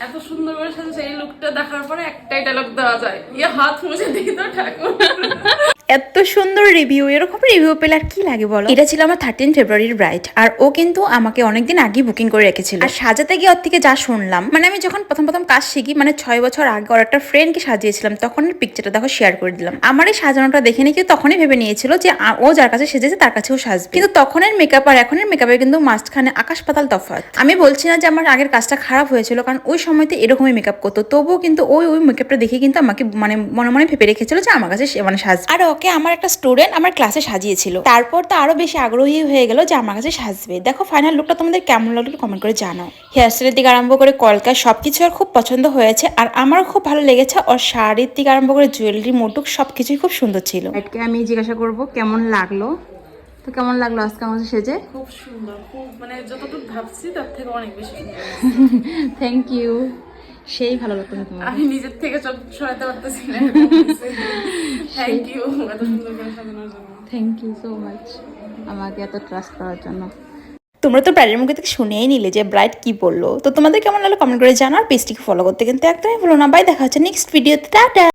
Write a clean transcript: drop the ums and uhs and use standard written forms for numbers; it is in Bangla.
এত সুন্দর করে সাজেছে, এই লুকটা দেখার পরে একটাই ডায়লগ দেওয়া যায়, ইয়ে হাত মুছে দিই তো ঠাকুর। এত সুন্দর রিভিউ, এরকম রিভিউ পেলে আর কি লাগে বলো। এটা ছিল আমার 13 ফেব্রুয়ারির ব্রাইড, আর ও কিন্তু আমাকে অনেকদিন আগে বুকিং করে রেখেছিল। আর সাজাতে গিয়ে ওর থেকে যা শুনলাম, মানে আমি যখন প্রথম কাজ শিখি, মানে 6 বছর আগে ওর একটা ফ্রেন্ডকে সাজিয়েছিলাম, তখন পিকচারটা দেখো শেয়ার করে দিলাম। আমার এই সাজানোটা দেখে নাকি তখনই ভেবে নিয়েছিল যে ও যার কাছে সেজেছে তার কাছেও সাজবে, কিন্তু তখনের মেকআপ আর এখনের মেকআপে কিন্তু মাঝখানে আকাশ পাতাল তফাৎ। আমি বলছি না যে আমার আগের কাজটা খারাপ হয়েছিল, কারণ ওই সময়তে এরকমই মেকআপ করতো, তবুও কিন্তু ওই মেকআপটা দেখে কিন্তু আমাকে মানে মনে মনে ভেবে রেখেছিল যে আমার কাছে মানে সাজবে। আর ওকে আমার একটা স্টুডেন্ট আমার ক্লাসে সাজিয়েছিল, তারপর তো আরো বেশি আগ্রহী হয়ে গেল যে আমার কাছে সাজবে। দেখো ফাইনাল লুকটা তোমাদের কেমন লাগলো কমেন্ট করে জানাও। হেয়ার স্টাইলের থেকে আরম্ভ করে কলকা সবকিছু আর খুব পছন্দ হয়েছে, আর আমারও খুব ভালো লেগেছে। ওর শাড়ির থেকে আরম্ভ করে জুয়েলারি মোটুক সবকিছুই খুব সুন্দর ছিল। আজকে আমি জিজ্ঞাসা করব কেমন লাগলো, তো কেমন লাগলো আজকে আমার সেজে? খুব সুন্দর, খুব মানে যতটুকু ভাবছি তার থেকে অনেক বেশি সুন্দর। থ্যাংক ইউ, সেই ভালো লাগতো তোমার। আমি নিজের থেকে চোখ সরাতে পারতেছি না। থ্যাংক ইউ এত সুন্দর করে সাজানোর জন্য। থ্যাংক ইউ সো মাচ আমাকে এত ট্রাস্ট করার জন্য। তোমরা তো ব্রাইডের মুখে থেকে শুনেই নিলে যে ব্রাইড কি বললো, তো তোমাদের কেমন লাগলো কমেন্ট করে জানাও। পেজটিকে ফলো করতে কিন্তু একদমই ভুলো না। বাই, দেখা হচ্ছে নেক্সট ভিডিওতে, টাটা।